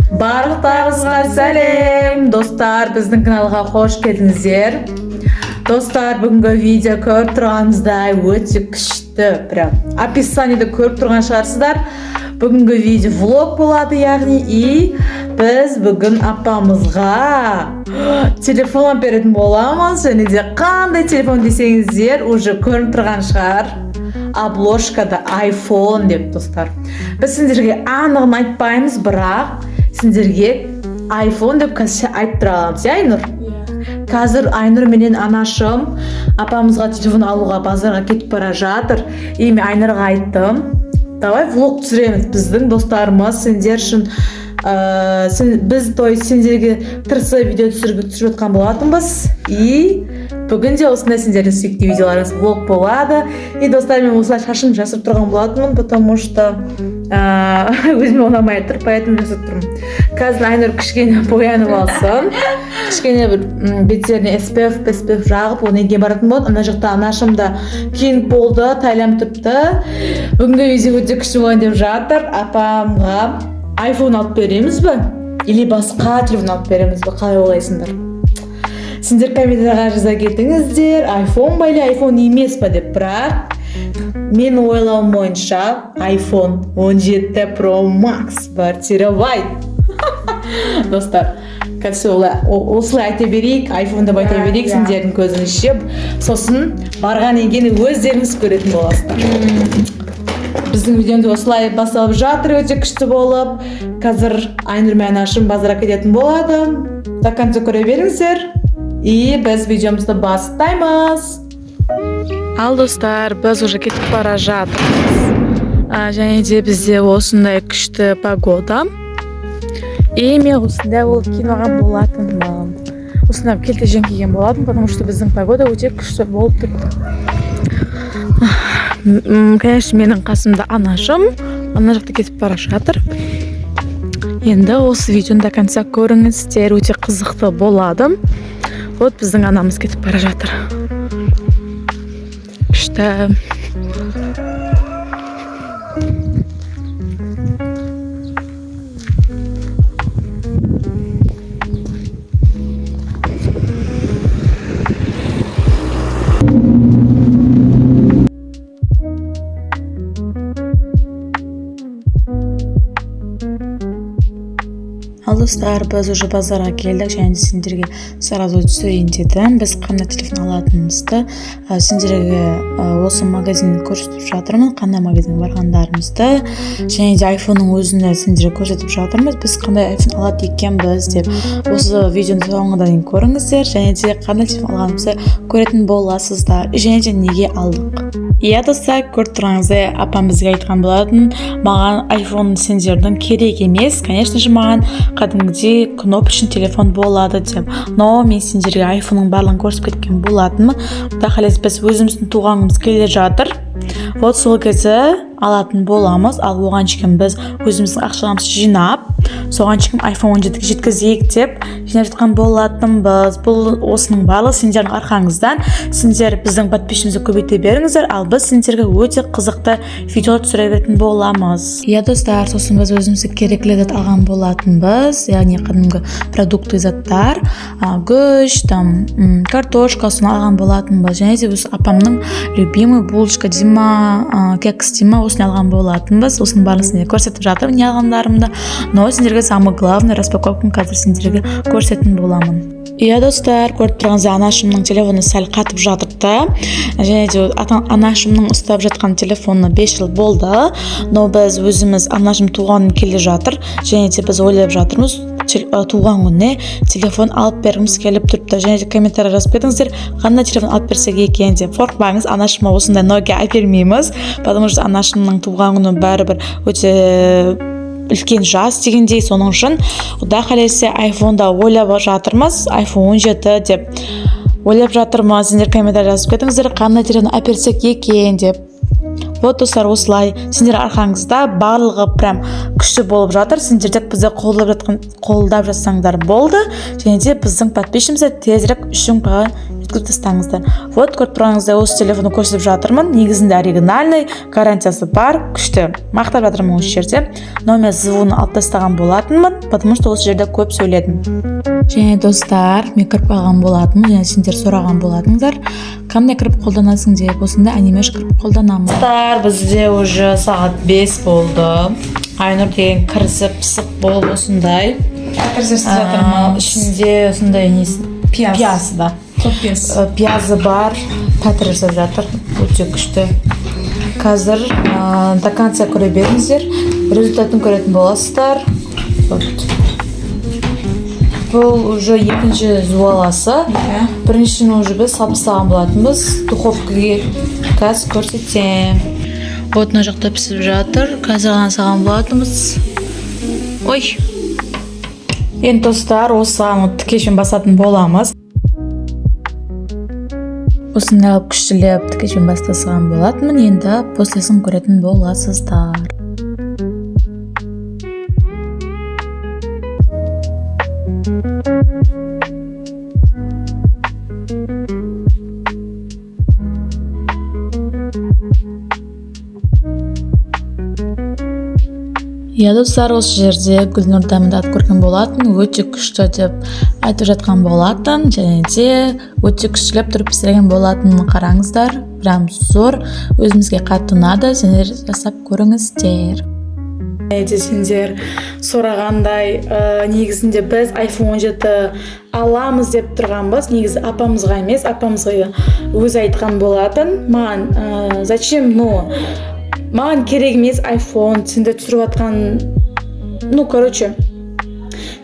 Барлықтарыңызға сәлем! Достар, біздің каналға қош келдіңіздер. Достар, бүгінгі видео көріп тұрғанымыздай өте күшті. Прям описаниеде көріп тұрған шығарсыздар. Бүгінгі видео влог болады, яғни біз бүгін апамызға телефон беретін боламыз. Және де қандай телефон десеңіздер, уже көріп тұрған шығар. Обложкада iPhone деп, достар. Біз сендерге анығын айтпаймыз, бірақ сендерге iPhone деп қазір айтып тұра аламыз, Айнұр? Қазір Айнұр менен анашым апамызға телефон алуға базарға кетіп бара жатыр. Мен Айнұрға айттым, давай влог түсіреміз, біздің достарымыз сендер үшін біз сендерге тырысып видео түсіріп жатқан болатынбыз. Бүгін де осындай сендердің сүйікті видеоларыңыз влог болады. Достар, мен осылай шашым жасырып тұрған болатынмын, потому что өзіме ұнамай тұр, поэтому жасырып тұрмын. Қазір Айнұр кішкене боянып алсын, кішкене бір беттеріне SPF жағып, оны неге баратын болды. Ана жақта анашым да киініп болды, тайланып тұрыпты. Бүгінгі видео өте күшті болайын деп жатыр. Апамға iPhone алып береміз бе? Или басқа телефон алып береміз бе? Қалай ойлайсыңдар? Сендер комментарияға жаза кетіңіздер, iPhone ба или iPhone емес па деп. Бірақ мен ойлауым бойынша iPhone 17 Pro Max 1 терабайт. Достар, осылай айта берейік, iPhone деп айта берейік сендердің көзіңізше. Сосын барған еген өздеріңіз көретін боласыздар. Біздің видеомыз осылай басталып жатыр, өте күшті болып. Қазір Айнұр мен анашым базарға кететін болады. До конца көре беріңіздер. Біз видеомызды бастаймыз. Ал достар, біз уже кетіп бара жатырмыз. Және де бізде осындай күшті погода. Мен осындай ол киноға болатынмын. Осындай келтежен киген болатын, потому что біздің погода өте күшті болып тұрды. Конечно, менің қасымда анашым, ана жақта кетіп бара жатыр. Енді осы видеоны до конца көріңіздер, өте қызықты болады. Вот біздің анамыз кетіп бара жатыр. Күшті. Достар, біз уже базарға келдік, және де сендерге сразу түсірейін дедім. Біз қандай телефон алатынымызды сендерге осы магазинді көрсетіп жатырмын, қандай магазинге барғандарымызды, және де iPhone-ның өзіне сендерге көрсетіп жатырмыз. Біз қандай iPhone алады екенбіз деп осы видеоны соңына дейін көріңіздер, және де қандай телефон алғанымызды көретін боласыздар, және де неге алдық. Достар, көріп тұрғаныңыздай апам бізге айтқан болатын, маған iPhone сендердің керек емес, конечно же, маған кәдімгідей кнопочный телефон болады деп. Но мен сендерге iPhone-ның барлығын көрсетіп кеткен болатынмын. Құдай қаласа біз өзіміздің туғанымыз келе жатыр. Вот сол кезде алатын боламыз, ал оған шейін біз өзіміздің ақшаларымызды жинап, соған шейін iPhone 17-ге жеткізейік деп жинап жатқан болатынбыз. Бұл осының барлығы сендердің арқаңыздан. Сендер біздің подписчигімізді көбейте беріңіздер, ал біз сендерге өте қызықты видеолар түсіре беретін боламыз. Достар, сосын біз өзімізге керекті зат алған болатынбыз, яғни кәдімгі продукты заттар, күш, картошка соны алған болатынбыз. Және де біз апамның любимый булочка дейма, кекс дейма, осыны алған болатынбыз. Осының барлығын сендерге көрсетіп жатырмын, не алғандарымды. Но сендерге самый главный распаковканы қазір сендерге көрсететін боламын. Достар, көріп тұрғаныңыздай анашымның телефоны сәл қатып жатырды. Және де анашымның ұстап жатқан телефоны 5 жыл болды. Но біз өзіміз анашым туғанын келе жатыр. Және де біз ойлап жатырмыз, туған күніне телефон алып бергіміз келіп тұрыпты. Және де комментария жазып кетіңіздер, қандай телефон алып берсек екен деп. Қорықпаңыз, анашыма осындай Nokia әпермейміз, потому что анашымның туған күні бәрібір өте үлкен жас дегендей, соның үшін Құдай қаласа iPhone-да ойлап жатырмыз, iPhone 17 деп ойлап жатырмыз. Сендер комментария жазып кетіңіздер, қандай телефон әперсек екен деп. Вот достар, осылай сендер арқаңызда барлығы прям күшті болып жатыр. Сендер тек бізді қолдап жатсаңдар болды. Және де біздің подписчигімізді тезірек 3000-ға өткізіп тастаңыздар. Вот көріп тұрғаныңыздай осы телефонды көрсетіп жатырмын. Негізінде оригинальный, гарантиясы бар, күшті. Мақтап жатырмын осы жерде. Номер звонын алып тастаған болатынмын, потому что осы жерде көп сөйледім. Және достар, мен кіріп қалған болатынмын, және сендер сұраған болатыңдар. Қандай кіріп қолданасың деп, осында анимеш кіріп қолданамын. Достар, бізде уже сағат 5 болды. Айнұр деген кірісіп пысық болып осындай. Ішінде осындай пияз, да. Пиязы бар, пәтір жасап жатыр, өте күшті. Қазір до конца көре беріңіздер, результатын көретін боласыздар. Бұл уже екінші зуаласы. Біріншісін уже біз салып тастаған болатынбыз. Духовкаға қазір көрсетем. Вот мына жақта пісіп жатыр. Қазір ғана салған болатынбыз. Ой. Енді достар, осыған тікешін басатын боламыз. Осыны алып күштілеп тікешін бастасыған болатынмын. Енді послесін көретін боласыздар. Я достар, осы жерде Гүлнұр Дамидат көрген болатын, өте күшті деп айтып жатқан болатын, және де өте күштілеп тұрып пісірген болатын. Қараңыздар, прям зор, өзімізге қатты ұнады, сендер жасап көріңіздер. Сендер сұрағандай, негізінде біз iPhone 17 аламыз деп тұрғанбыз. Негізі апамызға емес, апамызға өзі айтқан болатын. Маған, зачем, маған керек емес iPhone, сендер түсіріп атқан,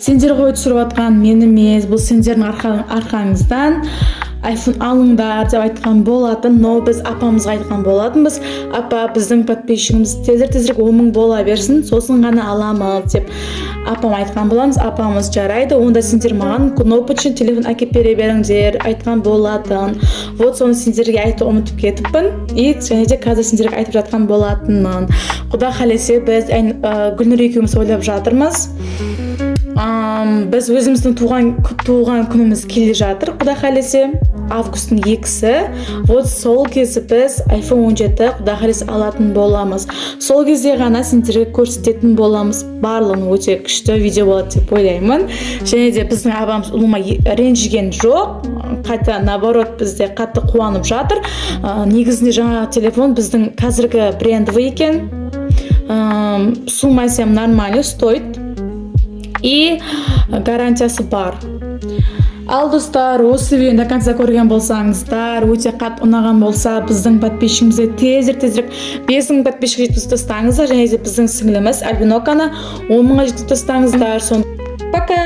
сендер ғой түсіріп атқан, мен емес, бұл сендердің арқаңыздан iPhone алыңдар деп айтқан болатын, но біз апамызға айтқан болатынбыз. Апа, біздің подписчигіміз тезірек 10.000 бола берсін, сосын ғана аламыз деп апам айтқан боламыз. Апамыз жарайды, онда сендер маған кнопочный телефон әкеп бере беріңдер айтқан болатын. Вот соны сендерге айтып ұмытып кетіппін. И және де қазір сендерге айтып жатқан болатынмын. Құда қалесе біз Гүлнұр екеуміз ойлап жатырмыз. Біз өзіміздің туған күніміз келе жатыр, құда қалесе августтың 2-сі. Вот сол кезде біз iPhone 17 құда қалесе алатын боламыз. Сол кезде ғана сендерге көрсететін боламыз. Барлығын өте күшті видео болады деп ойлаймын. Және де біздің апамыз ұлыма ренжіген жоқ, қайта наоборот бізде қатты қуанып жатыр. Негізінде жаңа телефон біздің қазіргі брендовый екен. Суммасы нормально стоит. И гарантиясы бар. Ал достар, осы видеоны до конца көрген болсаңыздар, өте қатты ұнаған болса, біздің подписчигімізге тезірек 5000 подписчик жеткізіп тастаңыздар, және де біздің сіңліміз Альбиноканы 10.000-ға жеткізіп тастаңыздар. Пока!